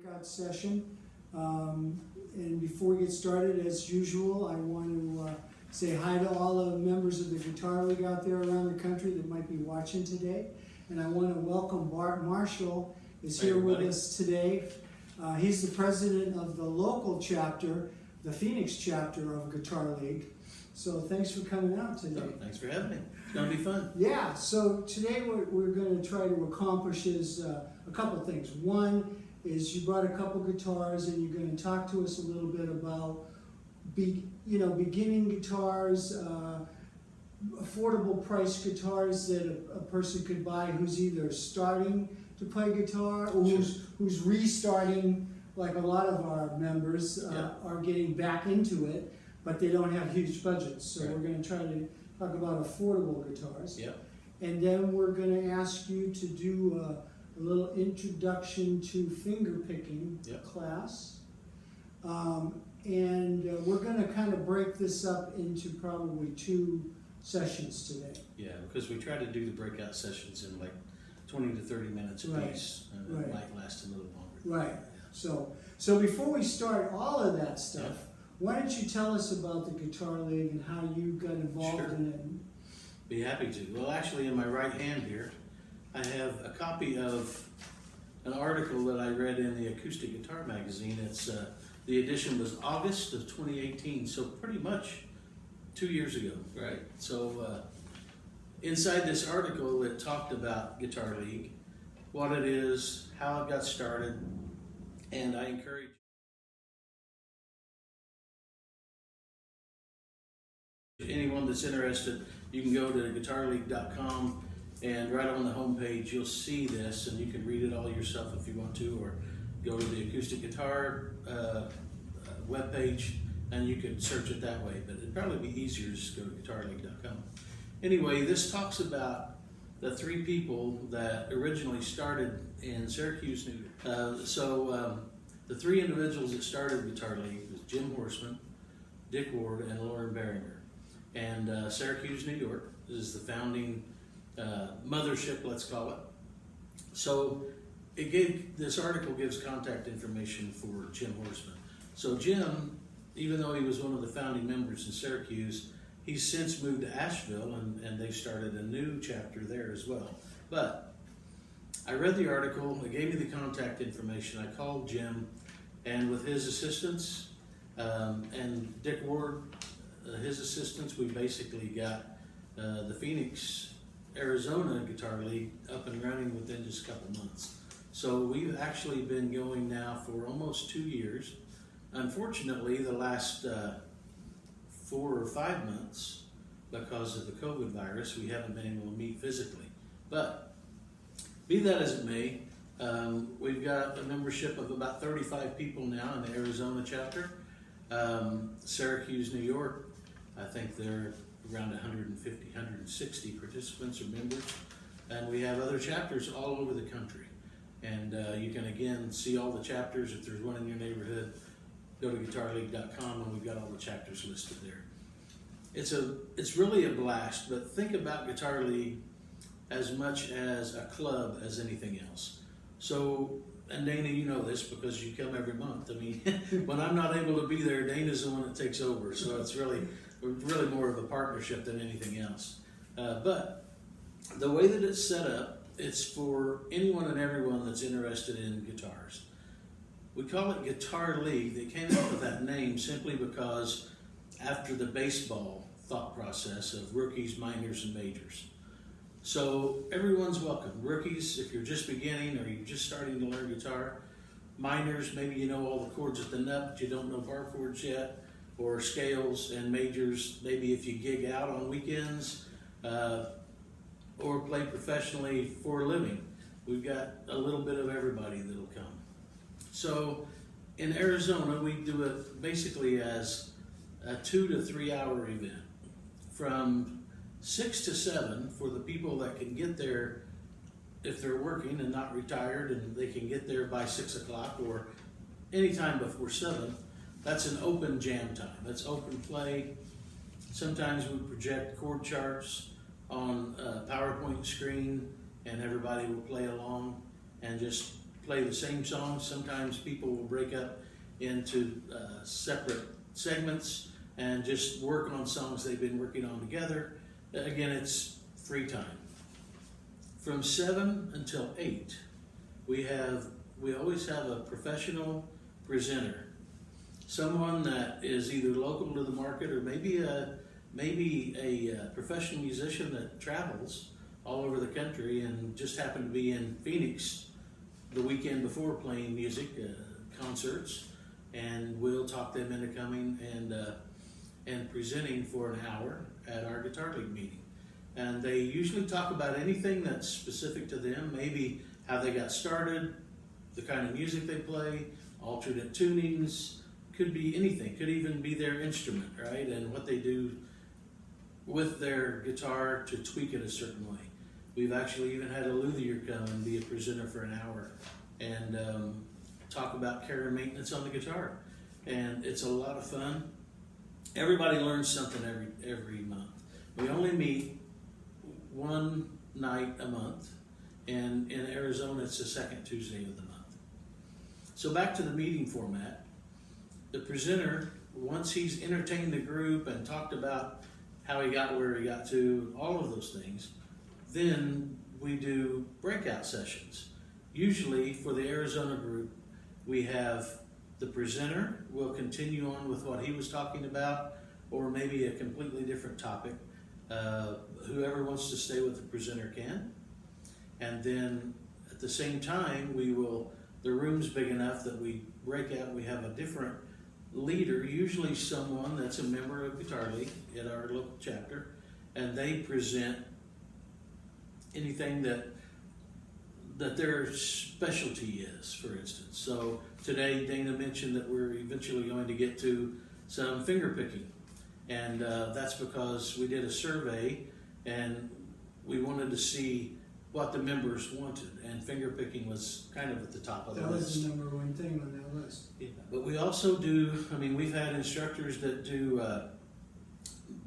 Breakout session. And before we get started, as usual, I want to say hi to all the members of the Guitar League out there around the country that might be watching today. And I want to welcome Bart Marshel is here with us today. He's the president of the local chapter, the Phoenix chapter of Guitar League. So thanks for coming out today. Oh, thanks for having me. It's going to be fun. Yeah, so today what we're going to try to accomplish is a couple things. One is you brought a couple guitars and you're going to talk to us a little bit about beginning guitars, affordable price guitars that a person could buy who's either starting to play guitar or who's restarting, like a lot of our members are getting back into it, but they don't have huge budgets. So we're going to try to talk about affordable guitars. And then we're going to ask you to do a little introduction to fingerpicking class. And we're going to kind of break this up into probably 2 sessions today. Yeah, because we try to do the breakout sessions in like 20 to 30 minutes apiece, and it might last a little longer. Right. So before we start all of that stuff, why don't you tell us about the Guitar League and how you got involved in it? Be happy to. Well, actually, in my right hand here, I have a copy of an article that I read in the Acoustic Guitar magazine. It's the edition was August of 2018, so pretty much 2 years ago, right? So inside this article, it talked about Guitar League, what it is, how it got started, and I encourage anyone that's interested. You can go to guitarleague.com, and right on the homepage you'll see this, and you can read it all yourself if you want to, or go to the acoustic guitar webpage and you can search it that way, but it'd probably be easier to just go to guitarleague.com. Anyway, this talks about the 3 people that originally started in Syracuse, New York. The 3 individuals that started Guitar League was Jim Horseman, Dick Ward, and Lauren Beringer. And Syracuse, New York is the founding mothership, let's call it. So this article gives contact information for Jim Horseman. So Jim, even though he was one of the founding members in Syracuse, he's since moved to Asheville, and they started a new chapter there as well. But I read the article, it gave me the contact information, I called Jim, and with his assistance, and Dick Ward, his assistants, we basically got the Phoenix, Arizona Guitar League up and running within just a couple months. So we've actually been going now for almost 2 years. Unfortunately, the last 4 or 5 months, because of the COVID virus, we haven't been able to meet physically. But be that as it may, we've got a membership of about 35 people now in the Arizona chapter. Syracuse, New York, I think they're around 150, 160 participants or members. And we have other chapters all over the country. And you can again see all the chapters. If there's one in your neighborhood, go to guitarleague.com, and we've got all the chapters listed there. It's really a blast, but think about Guitar League as much as a club as anything else. So, and Dana, you know this because you come every month. I mean, when I'm not able to be there, Dana's the one that takes over. So it's really more of a partnership than anything else. But the way that it's set up, it's for anyone and everyone that's interested in guitars. We call it Guitar League. They came up with that name simply because after the baseball thought process of rookies, minors, and majors. So everyone's welcome. Rookies, if you're just beginning or you're just starting to learn guitar. Minors, maybe you know all the chords at the nut, but you don't know bar chords yet, or scales. And majors, maybe if you gig out on weekends or play professionally for a living. We've got a little bit of everybody that'll come. So in Arizona, we do it basically as a 2 to 3 hour event from 6 to 7 for the people that can get there if they're working and not retired, and they can get there by 6 o'clock or anytime before 7. That's an open jam time. That's open play. Sometimes we project chord charts on a PowerPoint screen, and everybody will play along and just play the same songs. Sometimes people will break up into separate segments and just work on songs they've been working on together. Again, it's free time. From 7 until 8, we always have a professional presenter, someone that is either local to the market or maybe a professional musician that travels all over the country and just happened to be in Phoenix the weekend before playing music concerts, and we'll talk them into coming and presenting for an hour at our Guitar League meeting. And they usually talk about anything that's specific to them, maybe how they got started, the kind of music they play, alternate tunings, could be anything, could even be their instrument, right? And what they do with their guitar to tweak it a certain way. We've actually even had a luthier come and be a presenter for an hour and talk about care and maintenance on the guitar. And it's a lot of fun. Everybody learns something every month. We only meet one night a month, and in Arizona it's the second Tuesday of the month. So back to the meeting format. The presenter, once he's entertained the group and talked about how he got where he got to, all of those things, then we do breakout sessions. Usually for the Arizona group, we have the presenter will continue on with what he was talking about, or maybe a completely different topic. Whoever wants to stay with the presenter can. And then at the same time, the room's big enough that we break out, we have a different leader, usually someone that's a member of Guitar League at our local chapter, and they present anything that their specialty is, for instance. So today Dana mentioned that we're eventually going to get to some fingerpicking, and that's because we did a survey and we wanted to see what the members wanted, and fingerpicking was kind of at the top of the list. That was the number one thing on that list. Yeah, but we also do, we've had instructors that do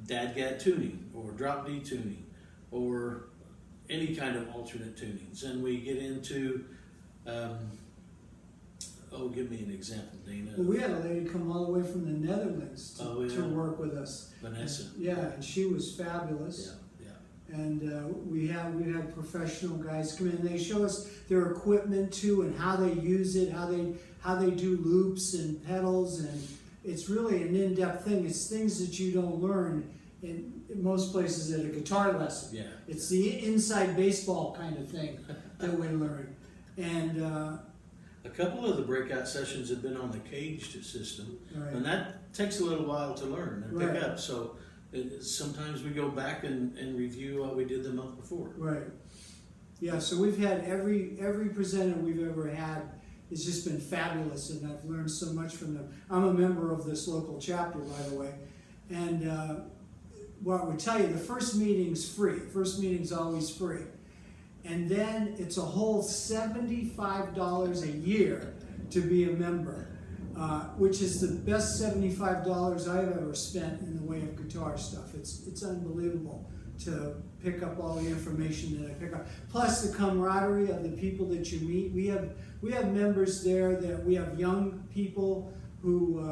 dadgad tuning or drop D tuning or any kind of alternate tunings. And we get into, give me an example, Dana. Well, we had a lady come all the way from the Netherlands to work with us. Vanessa. And she was fabulous. Yeah. And we had professional guys come in. They show us their equipment too, and how they use it, how they do loops and pedals, and it's really an in-depth thing. It's things that you don't learn in most places at a guitar lesson. Yeah. It's the inside baseball kind of thing that we learn. And a couple of the breakout sessions have been on the caged system, right. and that takes a little while to learn and pick up. So sometimes we go back and review what we did the month before. Right. Yeah, so we've had every presenter we've ever had. It's just been fabulous, and I've learned so much from them. I'm a member of this local chapter, by the way, and what I would tell you, the first meeting's free. First meeting's always free. And then it's a whole $75 a year to be a member, which is the best $75 I've ever spent in the way of guitar stuff. It's unbelievable to pick up all the information that I pick up. Plus the camaraderie of the people that you meet. We have members there that we have young people who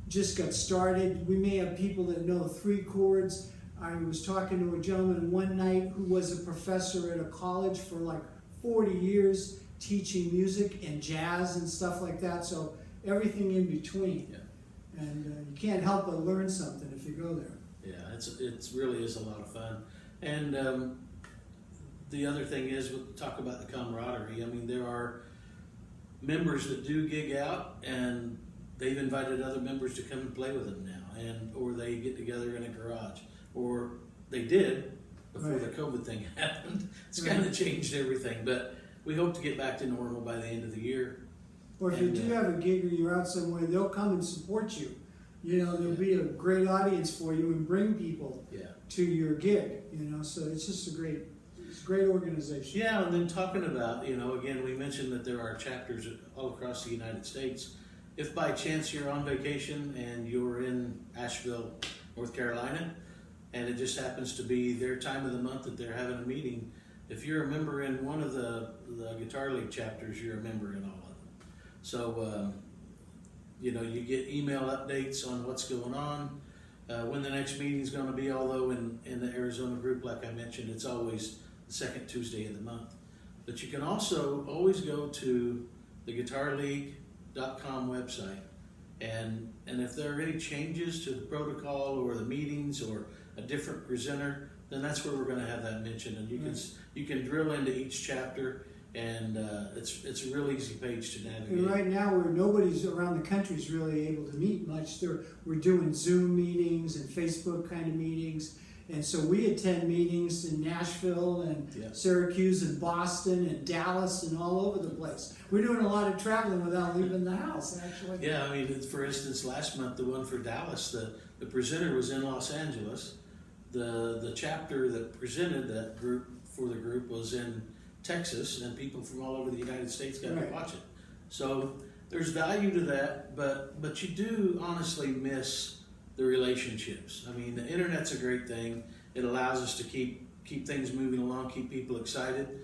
just got started. We may have people that know 3 chords. I was talking to a gentleman one night who was a professor at a college for like 40 years teaching music and jazz and stuff like that. So everything in between. Yeah. And you can't help but learn something if you go there. Yeah, it really is a lot of fun. And the other thing is, we'll talk about the camaraderie. There are members that do gig out, and they've invited other members to come and play with them now, or they get together in a garage, or they did before the COVID thing happened. It's kind of changed everything, but we hope to get back to normal by the end of the year. Or if you do have a gig or you're out somewhere, they'll come and support you. There'll be a great audience for you and bring people to your gig. So it's just a great organization. Yeah, and then talking about, again, we mentioned that there are chapters all across the United States. If by chance you're on vacation and you're in Asheville, North Carolina, and it just happens to be their time of the month that they're having a meeting, if you're a member in one of the Guitar League chapters, you're a member in all of them. So, you know, you get email updates on what's going on, when the next meeting's going to be, although in the Arizona group, like I mentioned, it's always the second Tuesday of the month. But you can also always go to the guitarleague.com website, and if there are any changes to the protocol or the meetings or a different presenter, then that's where we're going to have that mentioned, and you can drill into each chapter, and it's a real easy page to navigate. And right now, where nobody's around the country is really able to meet much, we're doing Zoom meetings and Facebook kind of meetings, and so we attend meetings in Nashville and Syracuse and Boston and Dallas and all over the place. We're doing a lot of traveling without leaving the house, actually. Yeah, I mean, for instance, last month, the one for Dallas, the presenter was in Los Angeles. The chapter that presented that group for the group was in Texas, and people from all over the United States got to watch it. So there's value to that, but you do honestly miss the relationships. I mean, the internet's a great thing. It allows us to keep things moving along, keep people excited.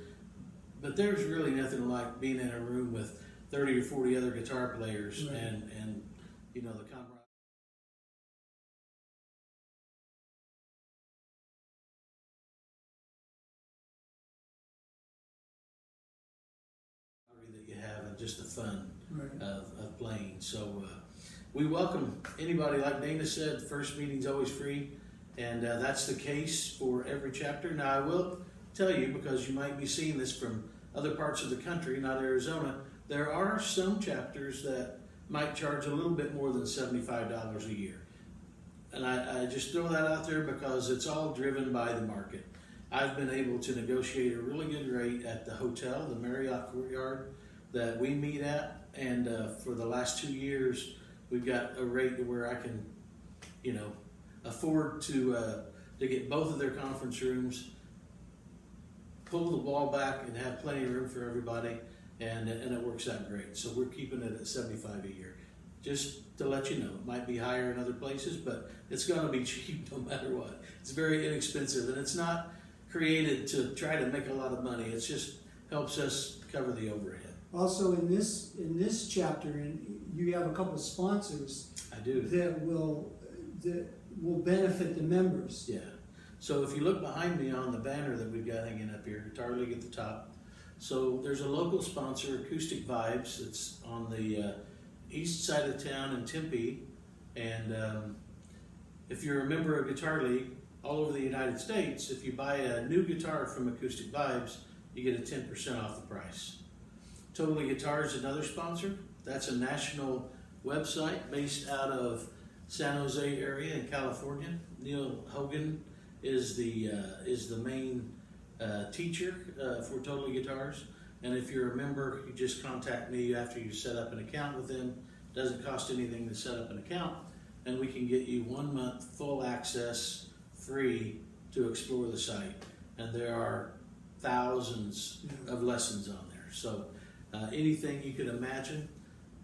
But there's really nothing like being in a room with 30 or 40 other guitar players and you know, the camaraderie that you have and just the fun of playing. So we welcome anybody. Like Dana said, first meeting's always free, and that's the case for every chapter. Now I will tell you, because you might be seeing this from other parts of the country, not Arizona, there are some chapters that might charge a little bit more than $75 a year. And I just throw that out there because it's all driven by the market. I've been able to negotiate a really good rate at the hotel, the Marriott Courtyard, that we meet at, and for the last 2 years, we've got a rate where I can, you know, afford to get both of their conference rooms, pull the wall back, and have plenty of room for everybody, and it works out great. So we're keeping it at $75 a year. Just to let you know, it might be higher in other places, but it's going to be cheap no matter what. It's very inexpensive, and it's not created to try to make a lot of money. It just helps us cover the overhead. Also, in this chapter, and you have a couple of sponsors. I do. That will benefit the members. Yeah. So if you look behind me on the banner that we've got hanging up here, Guitar League at the top. So there's a local sponsor, Acoustic Vibes. It's on the east side of town in Tempe, and if you're a member of Guitar League all over the United States, if you buy a new guitar from Acoustic Vibes, you get a 10% off the price. Totally Guitar is another sponsor. That's a national website based out of San Jose area in California. Neil Hogan is the main teacher for Totally Guitars. And if you're a member, you just contact me after you set up an account with them. It doesn't cost anything to set up an account, and we can get you 1 month full access, free, to explore the site. And there are thousands of lessons on there. So anything you could imagine,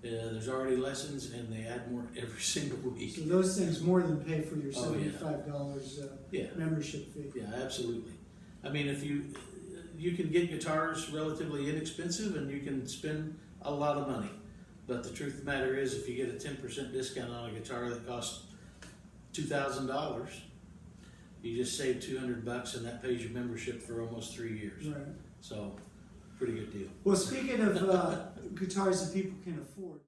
there's already lessons, and they add more every single week. So those things more than pay for your $75 membership fee. Yeah, absolutely. I mean, if you can get guitars relatively inexpensive, and you can spend a lot of money. But the truth of the matter is, if you get a 10% discount on a guitar that costs $2,000, you just save $200, and that pays your membership for almost 3 years. Right. So, pretty good deal. Well, speaking of guitars that people can afford.